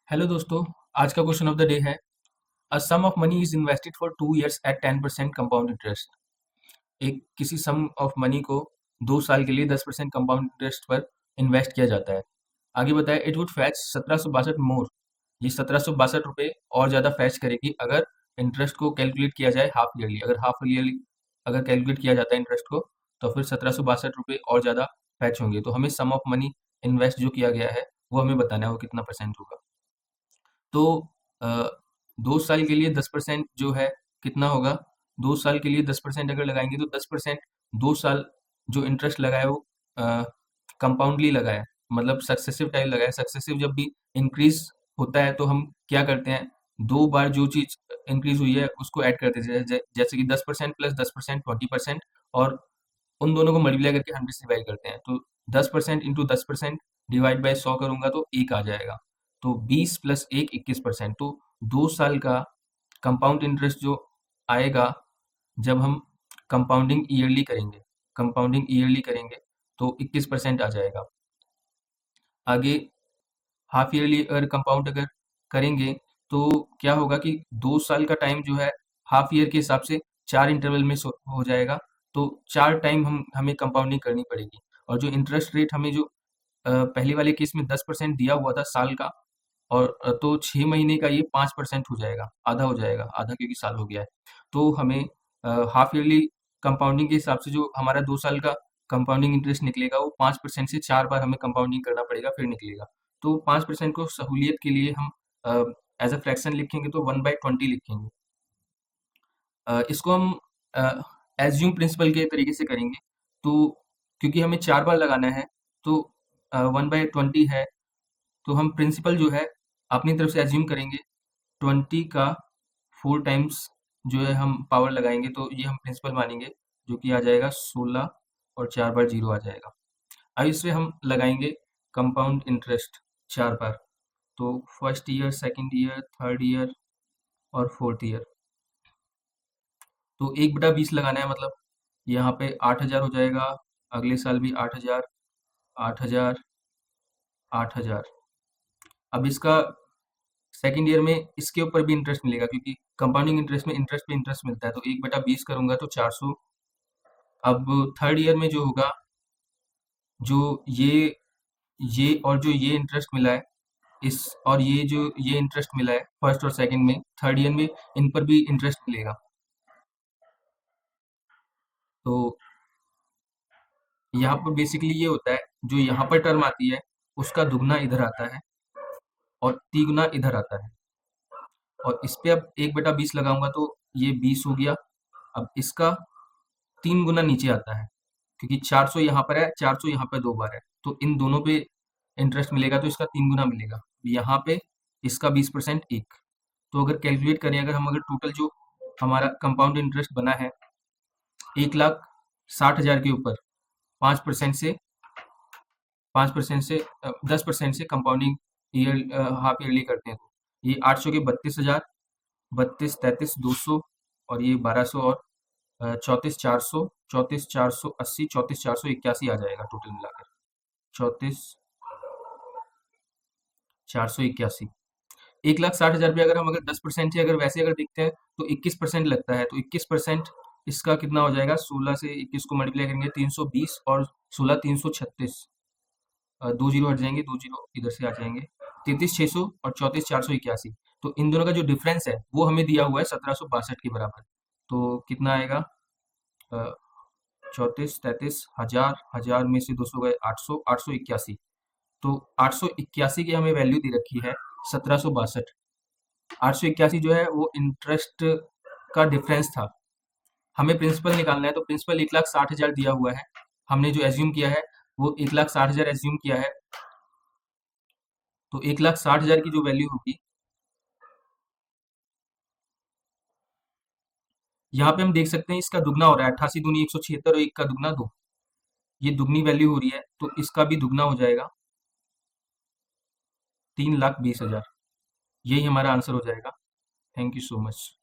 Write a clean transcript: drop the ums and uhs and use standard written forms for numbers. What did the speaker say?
Hello दोस्तों। आज का क्वेश्चन ऑफ द डे है a sum of money is invested for 2 years at 10% compound interest. एक किसी सम ऑफ मनी को 2 साल के लिए 10% कंपाउंड इंटरेस्ट पर इन्वेस्ट किया जाता है। आगे बताया इट वुड फैच 1762 मोर। ये 1762 रुपये और ज़्यादा फैच करेगी अगर इंटरेस्ट को कैलकुलेट किया जाए हाफ ईयरली। अगर हाफ ईयरली अगर कैलकुलेट किया जाता है इंटरेस्ट को तो फिर 1762 रुपये और ज़्यादा फैच होंगे। तो हमें सम ऑफ मनी इन्वेस्ट जो किया गया है वो हमें बताना है वो कितना परसेंट होगा। तो अ, 2 साल के लिए 10% जो है कितना होगा। 2 साल के लिए 10% अगर लगाएंगे तो 10% 2 साल जो इंटरेस्ट लगा है वो कंपाउंडली लगा है, मतलब सक्सेसिव टाइप लगा है। सक्सेसिव जब भी इंक्रीज होता है तो हम क्या करते हैं, 2 बार जो चीज इंक्रीज हुई है उसको ऐड करते हैं। जैसे कि 10% प्लस 10% 20%, और उन दोनों को मल्टीप्लाई करके 100 से डिवाइड करते हैं। तो 10% इंटू 10% डिवाइड बाई 100 करूंगा तो 1 आ जाएगा। तो 20 प्लस 1 21%। तो 2 साल का कंपाउंड इंटरेस्ट जो आएगा जब हम कंपाउंडिंग ईयरली करेंगे तो 21% आ जाएगा। आगे हाफ ईयरली अगर करेंगे तो क्या होगा कि 2 साल का टाइम जो है हाफ ईयर के हिसाब से 4 इंटरवल में हो जाएगा। तो 4 टाइम हमें कंपाउंडिंग करनी पड़ेगी। और जो इंटरेस्ट रेट हमें जो पहले वाले केस में 10% दिया हुआ था साल का, और तो 6 महीने का ये 5% हो जाएगा, आधा हो जाएगा, आधा क्योंकि साल हो गया है। तो हमें हाफ ईयरली कंपाउंडिंग के हिसाब से जो हमारा 2 साल का कंपाउंडिंग इंटरेस्ट निकलेगा वो 5% से 4 बार हमें कंपाउंडिंग करना पड़ेगा फिर निकलेगा। तो 5% को सहूलियत के लिए हम एज अ फ्रैक्शन लिखेंगे तो 1/20 लिखेंगे। इसको हम एज्यूम प्रिंसिपल के तरीके से करेंगे। तो क्योंकि हमें 4 बार लगाना है तो 1/20 है, तो हम प्रिंसिपल जो है अपनी तरफ से एज्यूम करेंगे। 20 का 4 टाइम्स जो है हम पावर लगाएंगे तो ये हम प्रिंसिपल मानेंगे, जो कि आ जाएगा 16, और 4 बार 0 आ जाएगा। अब इसमें हम लगाएंगे कंपाउंड इंटरेस्ट 4 बार। तो first year, second year, third year और फोर्थ ईयर। तो 1/20 लगाना है, मतलब यहाँ पे 8,000 हो जाएगा। अगले साल भी 8,000, 8,000, 8,000। अब इसका सेकंड ईयर में इसके ऊपर भी इंटरेस्ट मिलेगा, क्योंकि कंपाउंडिंग इंटरेस्ट में इंटरेस्ट पे इंटरेस्ट मिलता है। तो 1/20 करूंगा तो 400। अब थर्ड ईयर में जो होगा, जो ये और जो ये इंटरेस्ट मिला है, इस और ये इंटरेस्ट मिला है फर्स्ट और सेकंड में, थर्ड ईयर में इन पर भी इंटरेस्ट मिलेगा। तो यहाँ पर बेसिकली ये होता है, जो यहाँ पर टर्म आती है उसका दुगना इधर आता है और तिगुना इधर आता है। और इस पे अब 1/20 लगाऊंगा तो ये 20 हो गया। अब इसका 3 गुना नीचे आता है, क्योंकि 400 यहाँ पर है, 400 यहाँ पर 2 बार है, तो इन दोनों पे इंटरेस्ट मिलेगा तो इसका 3 गुना मिलेगा। यहाँ पे इसका 20% एक। तो अगर कैलकुलेट करें, अगर टोटल जो हमारा कंपाउंड इंटरेस्ट बना है 1,60,000 के ऊपर 5% से 5% से 10% से कंपाउंडिंग हाफ ईयरली करते हैं तो ये 800 के 32,000, 32, 33, 200, और ये 1200, और 34,400, 34,480, 34,481 आ जाएगा टोटल मिलाकर। 34,481। 1,60,000 रुपये अगर 10% से अगर वैसे अगर देखते हैं तो 21% लगता है। तो 21% इसका कितना हो जाएगा, 16 से 21 को मल्टीप्लाई करेंगे 320, और 16 336, 2 जीरो हट जाएंगे, 2 जीरो इधर से आ जाएंगे, 33,600 और 34,481। तो इन दोनों का जो डिफरेंस है वो हमें दिया हुआ है 1762 के बराबर। तो कितना आएगा, 34, 33, हजार, हजार में से 200 गए, 800, 881। तो 881 की हमें वैल्यू दे रखी है 1762। 881 जो है वो इंटरेस्ट का डिफरेंस था। हमें प्रिंसिपल निकालना है, तो प्रिंसिपल 1,60,000 दिया हुआ है। हमने जो एज्यूम किया है वो 1,60,000 एज्यूम किया है। तो 1,60,000 की जो वैल्यू होगी, यहाँ पे हम देख सकते हैं इसका दुगना हो रहा है। 88 दूनी 176 और 1 का दुगना 2, ये दुगनी वैल्यू हो रही है, तो इसका भी दुगना हो जाएगा 3,20,000। यही हमारा आंसर हो जाएगा। Thank you so much.